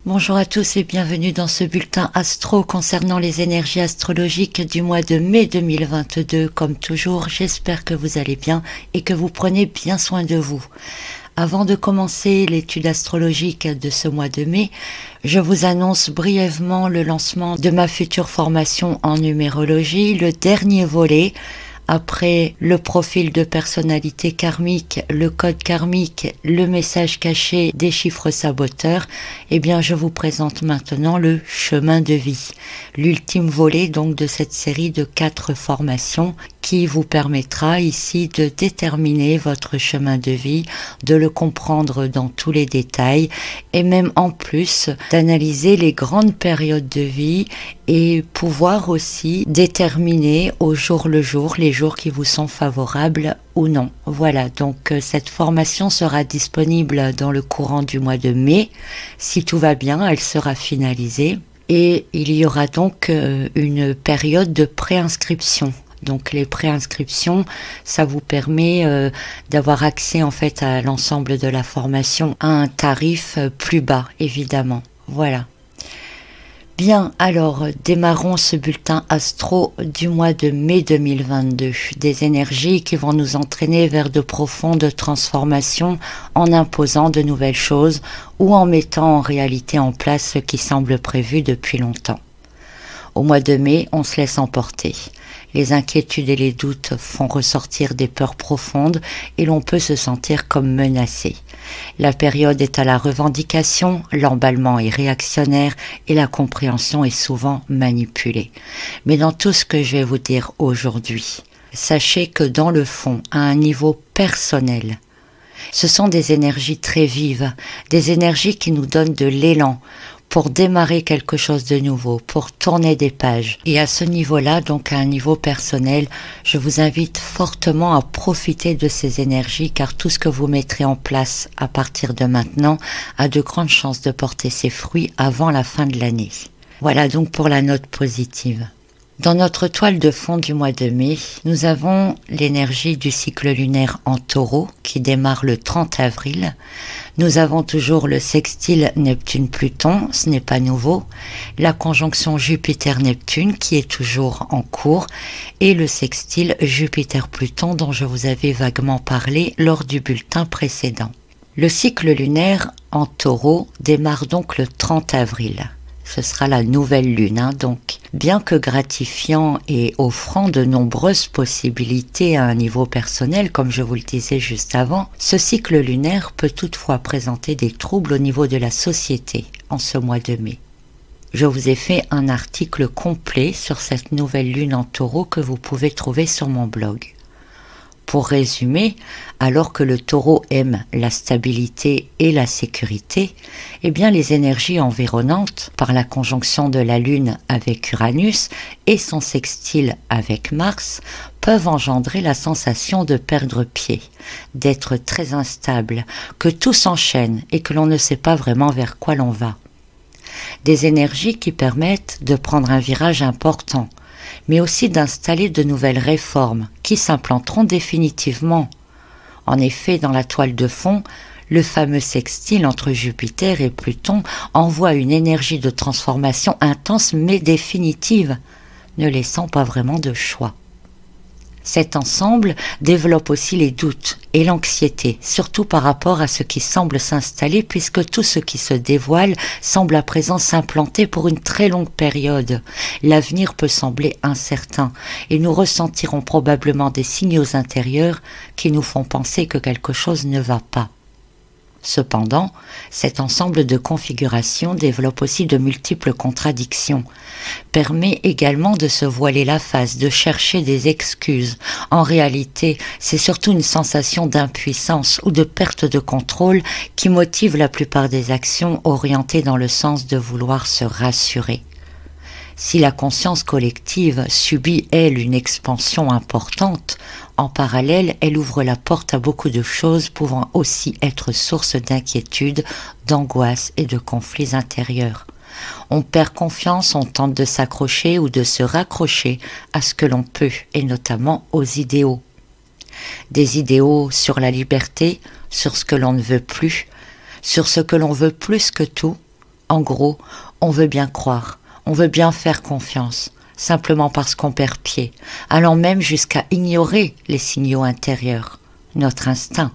Bonjour à tous et bienvenue dans ce bulletin astro concernant les énergies astrologiques du mois de mai 2022. Comme toujours, j'espère que vous allez bien et que vous prenez bien soin de vous. Avant de commencer l'étude astrologique de ce mois de mai, je vous annonce brièvement le lancement de ma future formation en numérologie, le dernier volet. Après le profil de personnalité karmique, le code karmique, le message caché des chiffres saboteurs, eh bien je vous présente maintenant le chemin de vie. L'ultime volet donc de cette série de 4 formations qui vous permettra ici de déterminer votre chemin de vie, de le comprendre dans tous les détails et même en plus d'analyser les grandes périodes de vie et pouvoir aussi déterminer au jour le jour les jours qui vous sont favorables ou non. Voilà, donc cette formation sera disponible dans le courant du mois de mai. Si tout va bien, elle sera finalisée et il y aura donc une période de préinscription. Donc les préinscriptions, ça vous permet d'avoir accès en fait à l'ensemble de la formation à un tarif plus bas, évidemment. Voilà. Bien, alors démarrons ce bulletin astro du mois de mai 2022. Des énergies qui vont nous entraîner vers de profondes transformations en imposant de nouvelles choses ou en mettant en réalité en place ce qui semble prévu depuis longtemps. Au mois de mai, on se laisse emporter. Les inquiétudes et les doutes font ressortir des peurs profondes et l'on peut se sentir comme menacé. La période est à la revendication, l'emballement est réactionnaire et la compréhension est souvent manipulée. Mais dans tout ce que je vais vous dire aujourd'hui, sachez que dans le fond, à un niveau personnel, ce sont des énergies très vives, des énergies qui nous donnent de l'élan pour démarrer quelque chose de nouveau, pour tourner des pages. Et à ce niveau-là, donc à un niveau personnel, je vous invite fortement à profiter de ces énergies car tout ce que vous mettrez en place à partir de maintenant a de grandes chances de porter ses fruits avant la fin de l'année. Voilà donc pour la note positive. Dans notre toile de fond du mois de mai, nous avons l'énergie du cycle lunaire en taureau qui démarre le 30 avril. Nous avons toujours le sextile Neptune-Pluton, ce n'est pas nouveau, la conjonction Jupiter-Neptune qui est toujours en cours et le sextile Jupiter-Pluton dont je vous avais vaguement parlé lors du bulletin précédent. Le cycle lunaire en taureau démarre donc le 30 avril. Ce sera la nouvelle lune, donc bien que gratifiant et offrant de nombreuses possibilités à un niveau personnel, comme je vous le disais juste avant, ce cycle lunaire peut toutefois présenter des troubles au niveau de la société en ce mois de mai. Je vous ai fait un article complet sur cette nouvelle lune en taureau que vous pouvez trouver sur mon blog. Pour résumer, alors que le taureau aime la stabilité et la sécurité, eh bien les énergies environnantes, par la conjonction de la Lune avec Uranus et son sextile avec Mars, peuvent engendrer la sensation de perdre pied, d'être très instable, que tout s'enchaîne et que l'on ne sait pas vraiment vers quoi l'on va. Des énergies qui permettent de prendre un virage important, mais aussi d'installer de nouvelles réformes qui s'implanteront définitivement. En effet, dans la toile de fond, le fameux sextile entre Jupiter et Pluton envoie une énergie de transformation intense mais définitive, ne laissant pas vraiment de choix. Cet ensemble développe aussi les doutes et l'anxiété, surtout par rapport à ce qui semble s'installer puisque tout ce qui se dévoile semble à présent s'implanter pour une très longue période. L'avenir peut sembler incertain et nous ressentirons probablement des signaux intérieurs qui nous font penser que quelque chose ne va pas. Cependant, cet ensemble de configurations développe aussi de multiples contradictions, permet également de se voiler la face, de chercher des excuses. En réalité, c'est surtout une sensation d'impuissance ou de perte de contrôle qui motive la plupart des actions orientées dans le sens de vouloir se rassurer. Si la conscience collective subit, elle, une expansion importante, en parallèle, elle ouvre la porte à beaucoup de choses pouvant aussi être source d'inquiétude, d'angoisse et de conflits intérieurs. On perd confiance, on tente de s'accrocher ou de se raccrocher à ce que l'on peut, et notamment aux idéaux. Des idéaux sur la liberté, sur ce que l'on ne veut plus, sur ce que l'on veut plus que tout, En gros, on veut bien croire, on veut bien faire confiance, simplement parce qu'on perd pied, allant même jusqu'à ignorer les signaux intérieurs, notre instinct.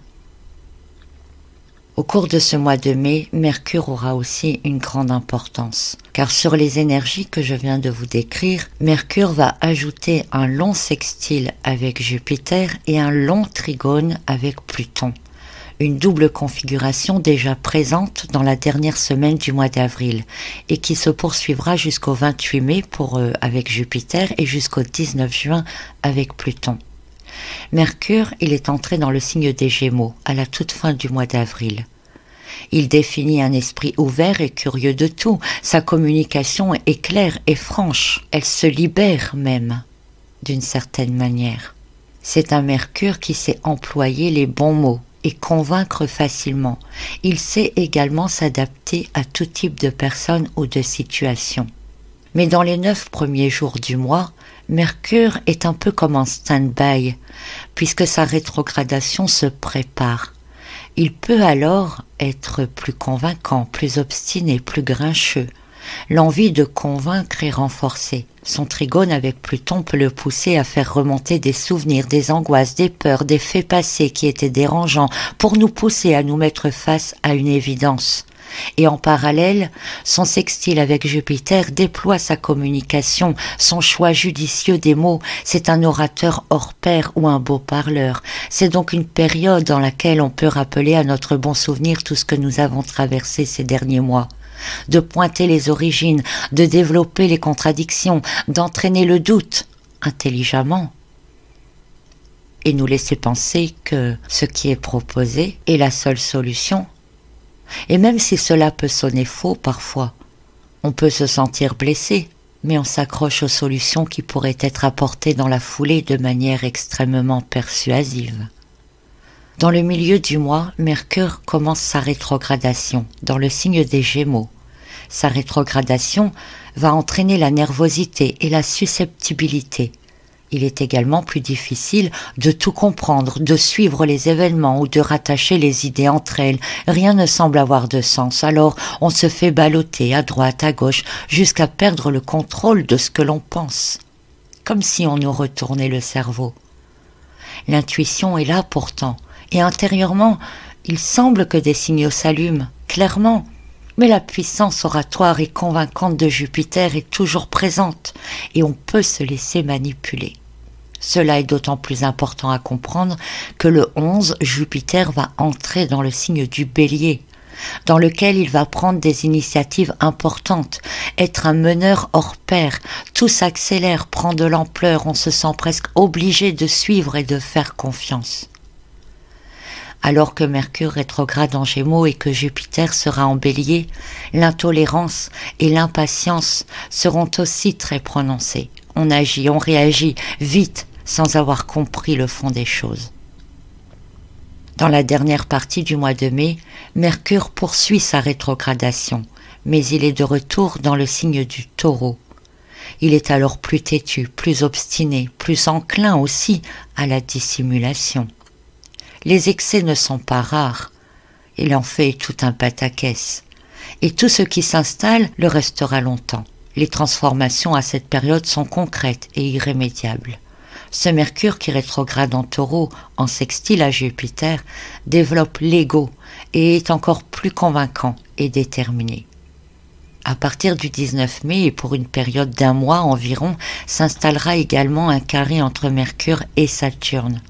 Au cours de ce mois de mai, Mercure aura aussi une grande importance, car sur les énergies que je viens de vous décrire, Mercure va ajouter un long sextile avec Jupiter et un long trigone avec Pluton. Une double configuration déjà présente dans la dernière semaine du mois d'avril et qui se poursuivra jusqu'au 28 mai avec Jupiter et jusqu'au 19 juin avec Pluton. Mercure, il est entré dans le signe des Gémeaux à la toute fin du mois d'avril. Il définit un esprit ouvert et curieux de tout. Sa communication est claire et franche. Elle se libère même, d'une certaine manière. C'est un Mercure qui sait employer les bons mots et convaincre facilement. Il sait également s'adapter à tout type de personnes ou de situations. Mais dans les 9 premiers jours du mois, Mercure est un peu comme en stand-by, puisque sa rétrogradation se prépare. Il peut alors être plus convaincant, plus obstiné, plus grincheux. L'envie de convaincre est renforcée. Son trigone avec Pluton peut le pousser à faire remonter des souvenirs, des angoisses, des peurs, des faits passés qui étaient dérangeants, pour nous pousser à nous mettre face à une évidence. Et en parallèle, son sextile avec Jupiter déploie sa communication, son choix judicieux des mots. C'est un orateur hors pair ou un beau parleur. C'est donc une période dans laquelle on peut rappeler à notre bon souvenir tout ce que nous avons traversé ces derniers mois. De pointer les origines, de développer les contradictions, d'entraîner le doute intelligemment. Et nous laisser penser que ce qui est proposé est la seule solution. Et même si cela peut sonner faux parfois, on peut se sentir blessé, mais on s'accroche aux solutions qui pourraient être apportées dans la foulée de manière extrêmement persuasive. Dans le milieu du mois, Mercure commence sa rétrogradation dans le signe des Gémeaux. Sa rétrogradation va entraîner la nervosité et la susceptibilité. Il est également plus difficile de tout comprendre, de suivre les événements ou de rattacher les idées entre elles. Rien ne semble avoir de sens, alors on se fait balloter à droite, à gauche, jusqu'à perdre le contrôle de ce que l'on pense. Comme si on nous retournait le cerveau. L'intuition est là pourtant, et intérieurement, il semble que des signaux s'allument, clairement. Mais la puissance oratoire et convaincante de Jupiter est toujours présente et on peut se laisser manipuler. Cela est d'autant plus important à comprendre que le 11, Jupiter va entrer dans le signe du Bélier, dans lequel il va prendre des initiatives importantes, être un meneur hors pair. Tout s'accélère, prend de l'ampleur, on se sent presque obligé de suivre et de faire confiance. Alors que Mercure rétrograde en Gémeaux et que Jupiter sera en Bélier, l'intolérance et l'impatience seront aussi très prononcées. On agit, on réagit vite sans avoir compris le fond des choses. Dans la dernière partie du mois de mai, Mercure poursuit sa rétrogradation, mais il est de retour dans le signe du Taureau. Il est alors plus têtu, plus obstiné, plus enclin aussi à la dissimulation. Les excès ne sont pas rares, il en fait tout un pataquès. Et tout ce qui s'installe le restera longtemps. Les transformations à cette période sont concrètes et irrémédiables. Ce Mercure qui rétrograde en Taureau, en sextile à Jupiter, développe l'ego et est encore plus convaincant et déterminé. À partir du 19 mai et pour une période d'1 mois environ, s'installera également un carré entre Mercure et Saturne.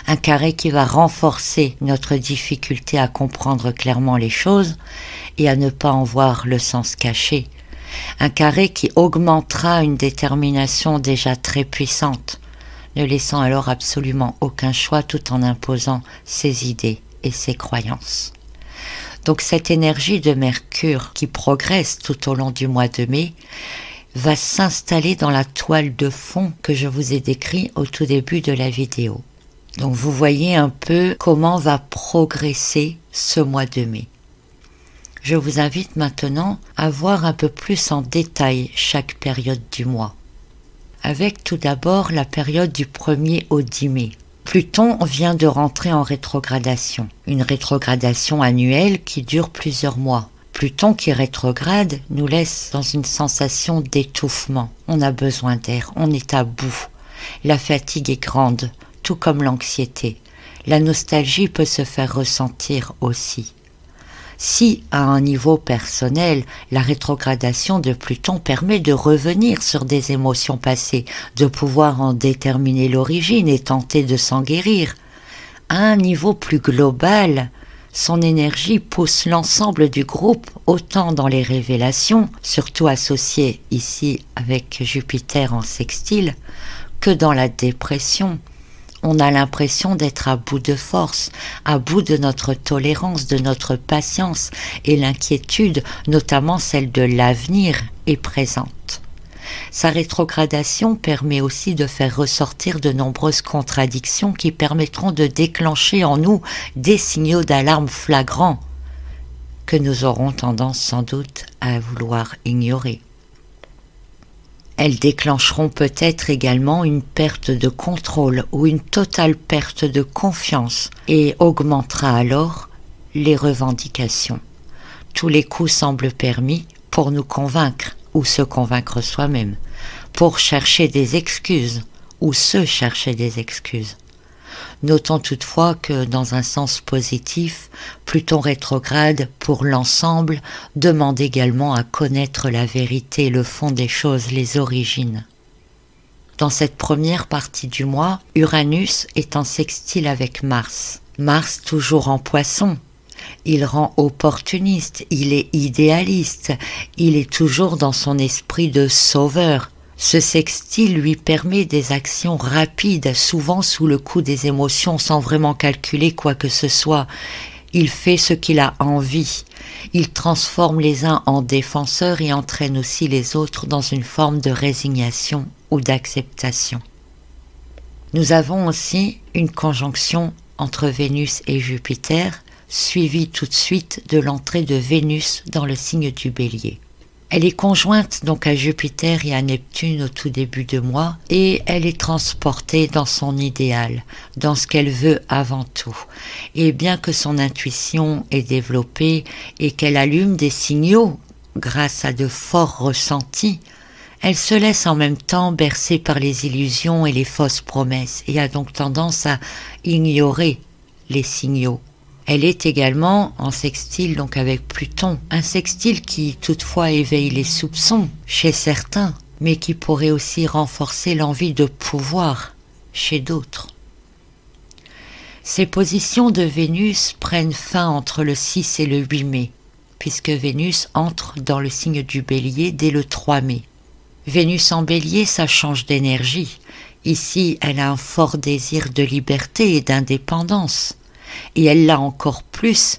Un carré qui va renforcer notre difficulté à comprendre clairement les choses et à ne pas en voir le sens caché. Un carré qui augmentera une détermination déjà très puissante, ne laissant alors absolument aucun choix tout en imposant ses idées et ses croyances. Donc cette énergie de Mercure qui progresse tout au long du mois de mai va s'installer dans la toile de fond que je vous ai décrit au tout début de la vidéo. Donc vous voyez un peu comment va progresser ce mois de mai. Je vous invite maintenant à voir un peu plus en détail chaque période du mois. Avec tout d'abord la période du 1er au 10 mai. Pluton vient de rentrer en rétrogradation, une rétrogradation annuelle qui dure plusieurs mois, Pluton qui rétrograde nous laisse dans une sensation d'étouffement. On a besoin d'air, on est à bout. La fatigue est grande, tout comme l'anxiété. La nostalgie peut se faire ressentir aussi. Si, à un niveau personnel, la rétrogradation de Pluton permet de revenir sur des émotions passées, de pouvoir en déterminer l'origine et tenter de s'en guérir, à un niveau plus global, son énergie pousse l'ensemble du groupe autant dans les révélations, surtout associées ici avec Jupiter en sextile, que dans la dépression. On a l'impression d'être à bout de force, à bout de notre tolérance, de notre patience, et l'inquiétude, notamment celle de l'avenir, est présente. Sa rétrogradation permet aussi de faire ressortir de nombreuses contradictions qui permettront de déclencher en nous des signaux d'alarme flagrants que nous aurons tendance sans doute à vouloir ignorer. Elles déclencheront peut-être également une perte de contrôle ou une totale perte de confiance et augmentera alors les revendications. Tous les coups semblent permis pour nous convaincre ou se convaincre soi-même, pour chercher des excuses ou se chercher des excuses. Notons toutefois que, dans un sens positif, Pluton rétrograde pour l'ensemble demande également à connaître la vérité, le fond des choses, les origines. Dans cette première partie du mois, Uranus est en sextile avec Mars. Mars toujours en Poisson. Il rend opportuniste, il est idéaliste, il est toujours dans son esprit de sauveur. Ce sextile lui permet des actions rapides, souvent sous le coup des émotions, sans vraiment calculer quoi que ce soit. Il fait ce qu'il a envie. Il transforme les uns en défenseurs et entraîne aussi les autres dans une forme de résignation ou d'acceptation. Nous avons aussi une conjonction entre Vénus et Jupiter, suivie tout de suite de l'entrée de Vénus dans le signe du Bélier. Elle est conjointe donc à Jupiter et à Neptune au tout début de mois et elle est transportée dans son idéal, dans ce qu'elle veut avant tout. Et bien que son intuition est développée et qu'elle allume des signaux grâce à de forts ressentis, elle se laisse en même temps bercer par les illusions et les fausses promesses et a donc tendance à ignorer les signaux. Elle est également en sextile donc avec Pluton, un sextile qui toutefois éveille les soupçons chez certains, mais qui pourrait aussi renforcer l'envie de pouvoir chez d'autres. Ces positions de Vénus prennent fin entre le 6 et le 8 mai, puisque Vénus entre dans le signe du Bélier dès le 3 mai. Vénus en Bélier, ça change d'énergie. Ici, elle a un fort désir de liberté et d'indépendance. Et elle l'a encore plus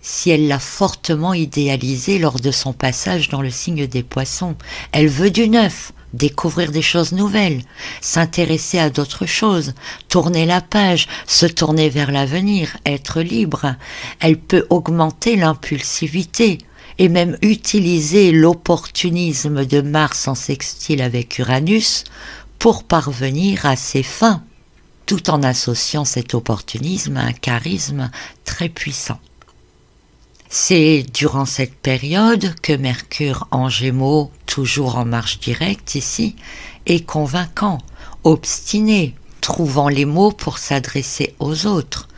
si elle l'a fortement idéalisé lors de son passage dans le signe des Poissons. Elle veut du neuf, découvrir des choses nouvelles, s'intéresser à d'autres choses, tourner la page, se tourner vers l'avenir, être libre. Elle peut augmenter l'impulsivité et même utiliser l'opportunisme de Mars en sextile avec Uranus pour parvenir à ses fins, tout en associant cet opportunisme à un charisme très puissant. C'est durant cette période que Mercure en Gémeaux, toujours en marche directe ici, est convaincant, obstiné, trouvant les mots pour s'adresser aux autres,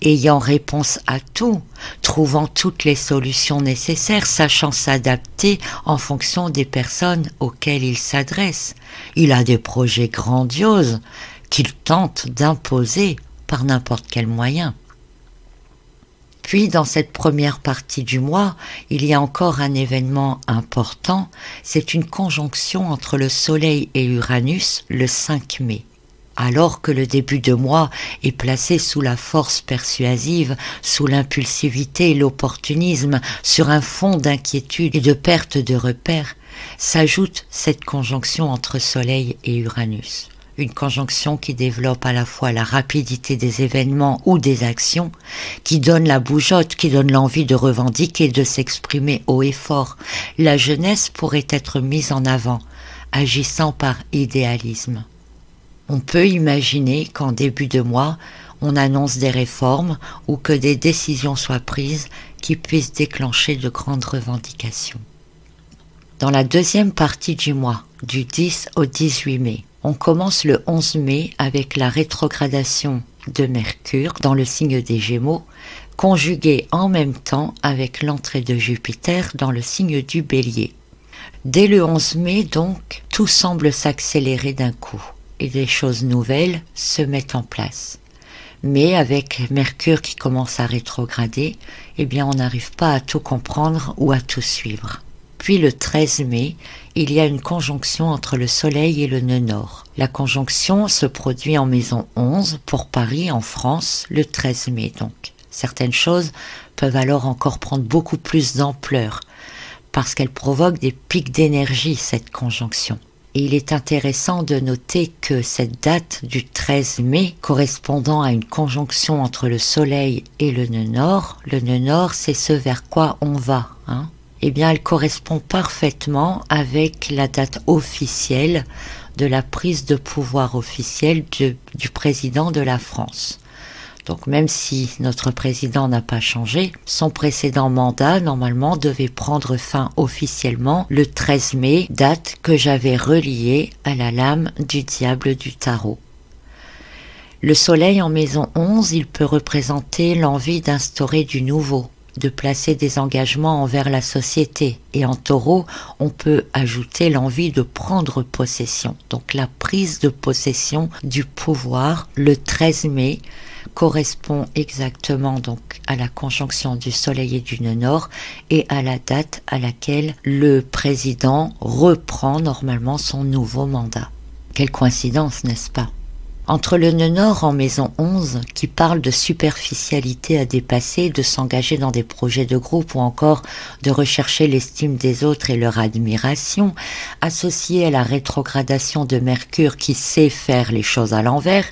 ayant réponse à tout, trouvant toutes les solutions nécessaires, sachant s'adapter en fonction des personnes auxquelles il s'adresse. Il a des projets grandioses qu'il tente d'imposer par n'importe quel moyen. Puis, dans cette première partie du mois, il y a encore un événement important, c'est une conjonction entre le Soleil et Uranus le 5 mai. Alors que le début de mois est placé sous la force persuasive, sous l'impulsivité et l'opportunisme, sur un fond d'inquiétude et de perte de repères, s'ajoute cette conjonction entre Soleil et Uranus. Une conjonction qui développe à la fois la rapidité des événements ou des actions, qui donne la bougeotte, qui donne l'envie de revendiquer, de s'exprimer haut et fort. La jeunesse pourrait être mise en avant, agissant par idéalisme. On peut imaginer qu'en début de mois, on annonce des réformes ou que des décisions soient prises qui puissent déclencher de grandes revendications. Dans la deuxième partie du mois, du 10 au 18 mai, on commence le 11 mai avec la rétrogradation de Mercure dans le signe des Gémeaux, conjuguée en même temps avec l'entrée de Jupiter dans le signe du Bélier. Dès le 11 mai, donc, tout semble s'accélérer d'un coup et des choses nouvelles se mettent en place. Mais avec Mercure qui commence à rétrograder, eh bien on n'arrive pas à tout comprendre ou à tout suivre. Puis le 13 mai, il y a une conjonction entre le Soleil et le nœud nord. La conjonction se produit en maison 11 pour Paris, en France, le 13 mai donc. Certaines choses peuvent alors encore prendre beaucoup plus d'ampleur parce qu'elles provoquent des pics d'énergie, cette conjonction. Et il est intéressant de noter que cette date du 13 mai, correspondant à une conjonction entre le Soleil et le nœud nord, c'est ce vers quoi on va, hein. Eh bien, elle correspond parfaitement avec la date officielle de la prise de pouvoir officielle du président de la France. Donc même si notre président n'a pas changé, son précédent mandat, normalement, devait prendre fin officiellement le 13 mai, date que j'avais reliée à la lame du diable du tarot. Le Soleil en maison 11, il peut représenter l'envie d'instaurer du nouveau, de placer des engagements envers la société. Et en Taureau, on peut ajouter l'envie de prendre possession. Donc la prise de possession du pouvoir, le 13 mai, correspond exactement donc à la conjonction du Soleil et du nœud nord et à la date à laquelle le président reprend normalement son nouveau mandat. Quelle coïncidence, n'est-ce pas ? Entre le nœud nord en maison 11, qui parle de superficialité à dépasser, de s'engager dans des projets de groupe ou encore de rechercher l'estime des autres et leur admiration, associé à la rétrogradation de Mercure qui sait faire les choses à l'envers,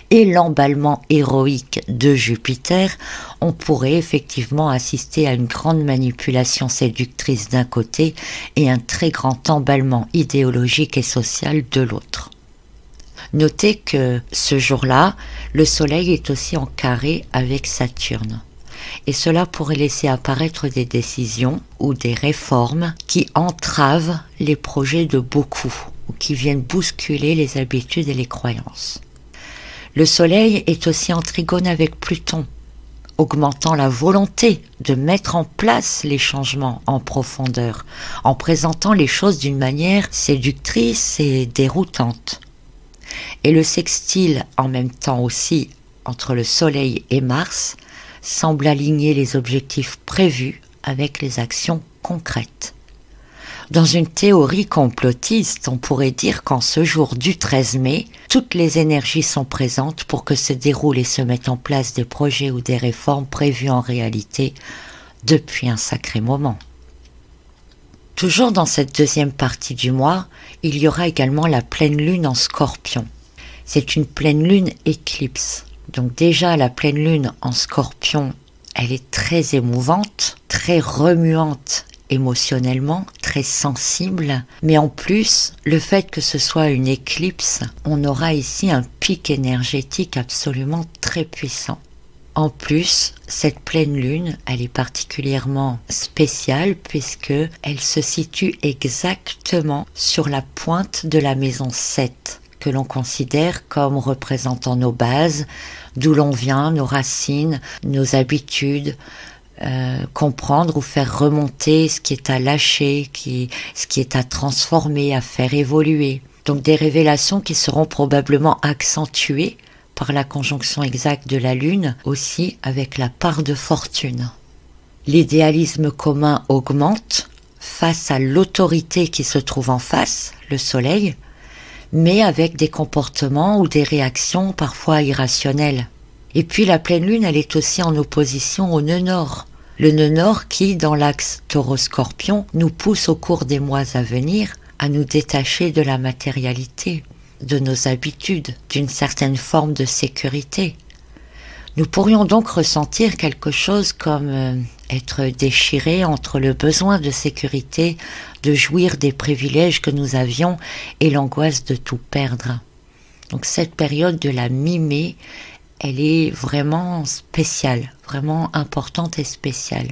et l'emballement héroïque de Jupiter, on pourrait effectivement assister à une grande manipulation séductrice d'un côté et un très grand emballement idéologique et social de l'autre. Notez que ce jour-là, le Soleil est aussi en carré avec Saturne. Et cela pourrait laisser apparaître des décisions ou des réformes qui entravent les projets de beaucoup ou qui viennent bousculer les habitudes et les croyances. Le Soleil est aussi en trigone avec Pluton, augmentant la volonté de mettre en place les changements en profondeur, en présentant les choses d'une manière séductrice et déroutante. Et le sextile en même temps aussi entre le Soleil et Mars semble aligner les objectifs prévus avec les actions concrètes. Dans une théorie complotiste, on pourrait dire qu'en ce jour du 13 mai, toutes les énergies sont présentes pour que se déroulent et se mettent en place des projets ou des réformes prévues en réalité depuis un sacré moment. Toujours dans cette deuxième partie du mois, il y aura également la pleine lune en Scorpion. C'est une pleine lune éclipse. Donc déjà la pleine lune en Scorpion, elle est très émouvante, très remuante émotionnellement, très sensible. Mais en plus, le fait que ce soit une éclipse, on aura ici un pic énergétique absolument très puissant. En plus, cette pleine lune, elle est particulièrement spéciale puisque elle se situe exactement sur la pointe de la maison 7, que l'on considère comme représentant nos bases, d'où l'on vient, nos racines, nos habitudes, comprendre ou faire remonter ce qui est à lâcher, ce qui est à transformer, à faire évoluer. Donc des révélations qui seront probablement accentuées par la conjonction exacte de la Lune, aussi avec la part de fortune. L'idéalisme commun augmente face à l'autorité qui se trouve en face, le Soleil, mais avec des comportements ou des réactions parfois irrationnelles. Et puis la pleine Lune, elle est aussi en opposition au nœud nord. Le nœud nord qui, dans l'axe Taureau-Scorpion, nous pousse au cours des mois à venir à nous détacher de la matérialité, de nos habitudes, d'une certaine forme de sécurité. Nous pourrions donc ressentir quelque chose comme être déchirés entre le besoin de sécurité, de jouir des privilèges que nous avions et l'angoisse de tout perdre. Donc cette période de la mi-mai elle est vraiment spéciale, vraiment importante et spéciale.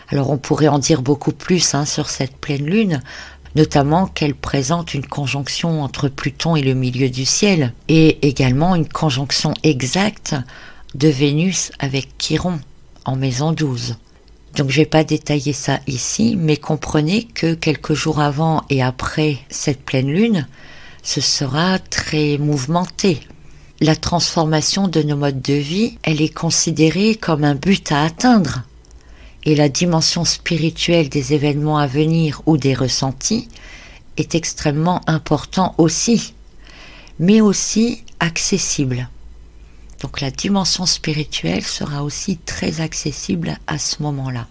Alors on pourrait en dire beaucoup plus sur cette pleine lune, notamment qu'elle présente une conjonction entre Pluton et le milieu du ciel, et également une conjonction exacte de Vénus avec Chiron en maison 12. Donc je ne vais pas détailler ça ici, mais comprenez que quelques jours avant et après cette pleine lune, ce sera très mouvementé. La transformation de nos modes de vie, elle est considérée comme un but à atteindre. Et la dimension spirituelle des événements à venir ou des ressentis est extrêmement important aussi, mais aussi accessible. Donc la dimension spirituelle sera aussi très accessible à ce moment-là.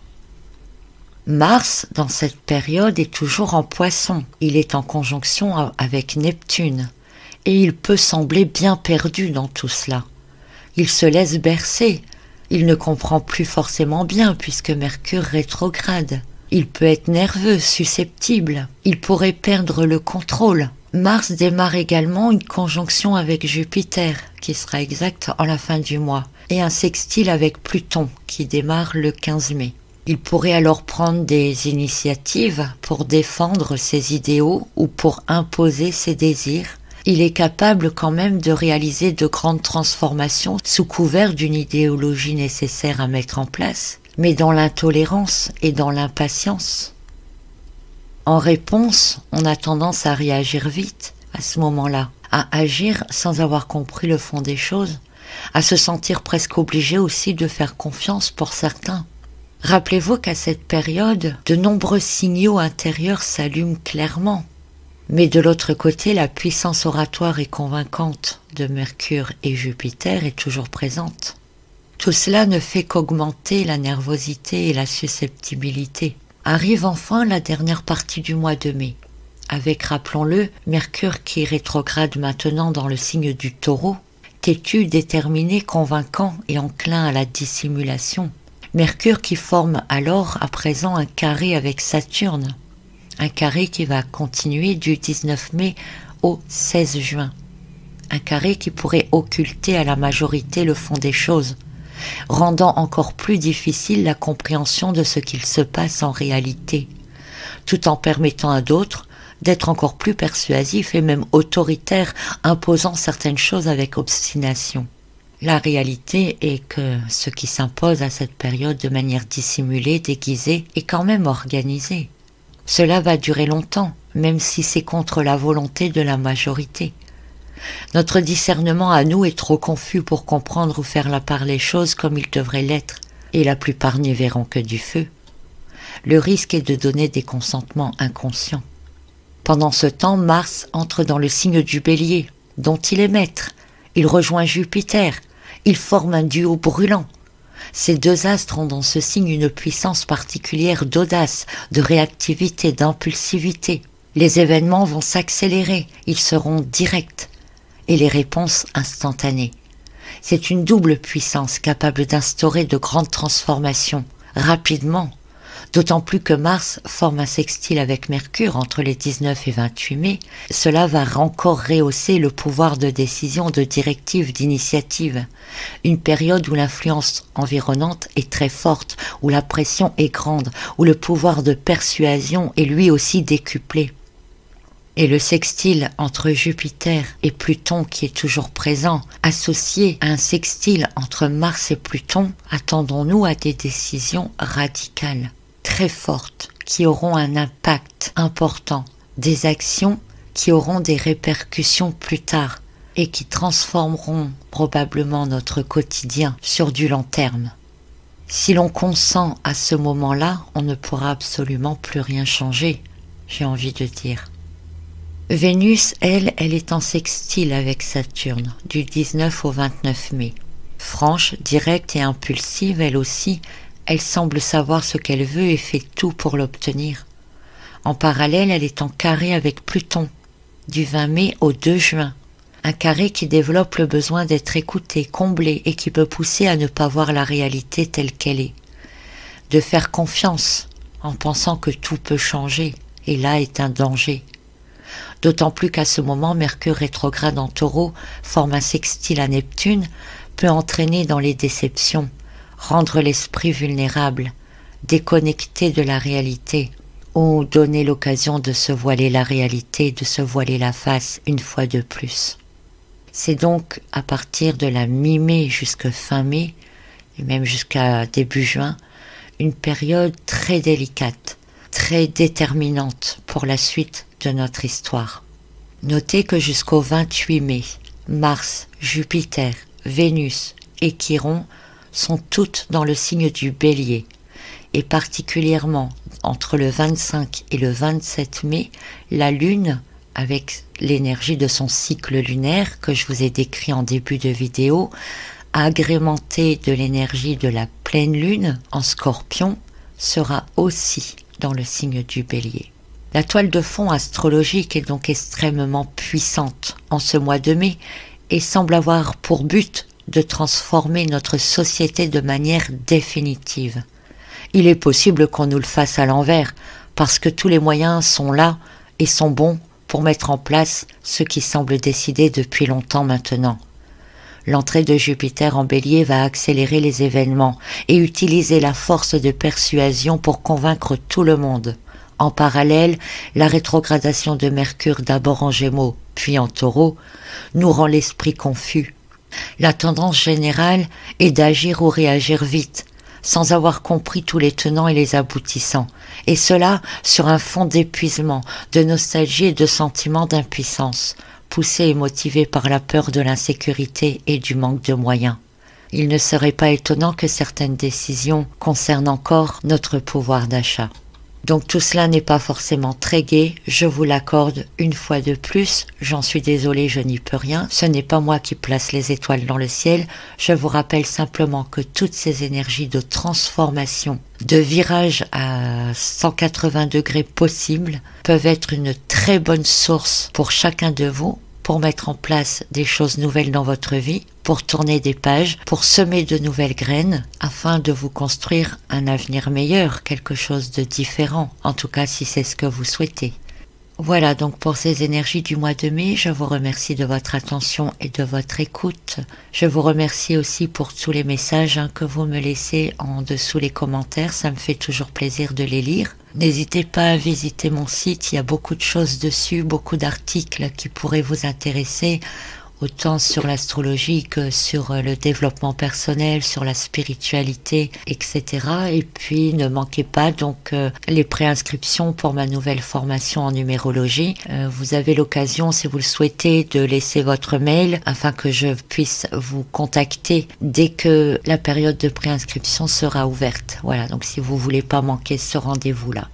Mars, dans cette période, est toujours en Poisson. Il est en conjonction avec Neptune. Et il peut sembler bien perdu dans tout cela. Il se laisse bercer. Il ne comprend plus forcément bien puisque Mercure rétrograde. Il peut être nerveux, susceptible. Il pourrait perdre le contrôle. Mars démarre également une conjonction avec Jupiter, qui sera exacte en la fin du mois, et un sextile avec Pluton, qui démarre le 15 mai. Il pourrait alors prendre des initiatives pour défendre ses idéaux ou pour imposer ses désirs. Il est capable quand même de réaliser de grandes transformations sous couvert d'une idéologie nécessaire à mettre en place, mais dans l'intolérance et dans l'impatience. En réponse, on a tendance à réagir vite à ce moment-là, à agir sans avoir compris le fond des choses, à se sentir presque obligé aussi de faire confiance pour certains. Rappelez-vous qu'à cette période, de nombreux signaux intérieurs s'allument clairement. Mais de l'autre côté, la puissance oratoire et convaincante de Mercure et Jupiter est toujours présente. Tout cela ne fait qu'augmenter la nervosité et la susceptibilité. Arrive enfin la dernière partie du mois de mai, avec, rappelons-le, Mercure qui rétrograde maintenant dans le signe du Taureau, têtu, déterminé, convaincant et enclin à la dissimulation. Mercure qui forme alors à présent un carré avec Saturne, un carré qui va continuer du 19 mai au 16 juin, un carré qui pourrait occulter à la majorité le fond des choses, rendant encore plus difficile la compréhension de ce qu'il se passe en réalité, tout en permettant à d'autres d'être encore plus persuasifs et même autoritaires, imposant certaines choses avec obstination. La réalité est que ce qui s'impose à cette période de manière dissimulée, déguisée, est quand même organisé. Cela va durer longtemps, même si c'est contre la volonté de la majorité. Notre discernement à nous est trop confus pour comprendre ou faire la part les choses comme il devrait l'être, et la plupart n'y verront que du feu. Le risque est de donner des consentements inconscients. Pendant ce temps, Mars entre dans le signe du Bélier, dont il est maître. Il rejoint Jupiter. Il forme un duo brûlant. Ces deux astres ont dans ce signe une puissance particulière d'audace, de réactivité, d'impulsivité. Les événements vont s'accélérer, ils seront directs, et les réponses instantanées. C'est une double puissance capable d'instaurer de grandes transformations, rapidement, d'autant plus que Mars forme un sextile avec Mercure entre les 19 et 28 mai. Cela va encore rehausser le pouvoir de décision, de directive, d'initiative. Une période où l'influence environnante est très forte, où la pression est grande, où le pouvoir de persuasion est lui aussi décuplé. Et le sextile entre Jupiter et Pluton qui est toujours présent, associé à un sextile entre Mars et Pluton, attendons-nous à des décisions radicales, très fortes, qui auront un impact important, des actions qui auront des répercussions plus tard et qui transformeront probablement notre quotidien sur du long terme. Si l'on consent à ce moment-là, on ne pourra absolument plus rien changer, j'ai envie de dire. Vénus, elle est en sextile avec Saturne, du 19 au 29 mai. Franche, directe et impulsive, elle aussi, elle semble savoir ce qu'elle veut et fait tout pour l'obtenir. En parallèle, elle est en carré avec Pluton, du 20 mai au 2 juin. Un carré qui développe le besoin d'être écouté, comblé et qui peut pousser à ne pas voir la réalité telle qu'elle est. De faire confiance en pensant que tout peut changer, et là est un danger. D'autant plus qu'à ce moment, Mercure rétrograde en Taureau forme un sextile à Neptune, peut entraîner dans les déceptions, rendre l'esprit vulnérable, déconnecté de la réalité, ou donner l'occasion de se voiler la réalité, de se voiler la face une fois de plus. C'est donc à partir de la mi-mai jusqu'à fin mai, et même jusqu'à début juin, une période très délicate, très déterminante pour la suite de notre histoire. Notez que jusqu'au 28 mai, Mars, Jupiter, Vénus et Chiron sont toutes dans le signe du Bélier, et particulièrement entre le 25 et le 27 mai, la Lune, avec l'énergie de son cycle lunaire que je vous ai décrit en début de vidéo, agrémentée de l'énergie de la pleine Lune en Scorpion, sera aussi dans le signe du Bélier. La toile de fond astrologique est donc extrêmement puissante en ce mois de mai et semble avoir pour but de transformer notre société de manière définitive. Il est possible qu'on nous le fasse à l'envers, parce que tous les moyens sont là et sont bons pour mettre en place ce qui semble décidé depuis longtemps maintenant. L'entrée de Jupiter en Bélier va accélérer les événements et utiliser la force de persuasion pour convaincre tout le monde. En parallèle, la rétrogradation de Mercure d'abord en Gémeaux, puis en Taureau, nous rend l'esprit confus. La tendance générale est d'agir ou réagir vite, sans avoir compris tous les tenants et les aboutissants, et cela sur un fond d'épuisement, de nostalgie et de sentiment d'impuissance, poussé et motivé par la peur de l'insécurité et du manque de moyens. Il ne serait pas étonnant que certaines décisions concernent encore notre pouvoir d'achat. Donc tout cela n'est pas forcément très gai, je vous l'accorde une fois de plus, j'en suis désolée, je n'y peux rien, ce n'est pas moi qui place les étoiles dans le ciel, je vous rappelle simplement que toutes ces énergies de transformation, de virage à 180 degrés possibles, peuvent être une très bonne source pour chacun de vous, pour mettre en place des choses nouvelles dans votre vie, pour tourner des pages, pour semer de nouvelles graines, afin de vous construire un avenir meilleur, quelque chose de différent, en tout cas si c'est ce que vous souhaitez. Voilà donc pour ces énergies du mois de mai, je vous remercie de votre attention et de votre écoute. Je vous remercie aussi pour tous les messages que vous me laissez en dessous les commentaires, ça me fait toujours plaisir de les lire. N'hésitez pas à visiter mon site, il y a beaucoup de choses dessus, beaucoup d'articles qui pourraient vous intéresser, autant sur l'astrologie que sur le développement personnel, sur la spiritualité, etc. Et puis ne manquez pas donc les préinscriptions pour ma nouvelle formation en numérologie. Vous avez l'occasion, si vous le souhaitez, de laisser votre mail afin que je puisse vous contacter dès que la période de préinscription sera ouverte. Voilà, donc si vous voulez pas manquer ce rendez-vous-là.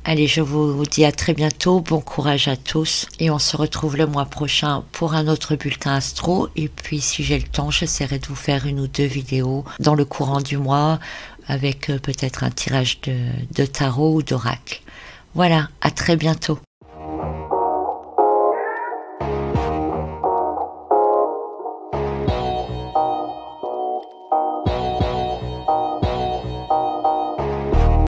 Allez, je vous dis à très bientôt, bon courage à tous et on se retrouve le mois prochain pour un autre bulletin astro et puis si j'ai le temps, j'essaierai de vous faire une ou deux vidéos dans le courant du mois avec peut-être un tirage de tarot ou d'oracle. Voilà, à très bientôt.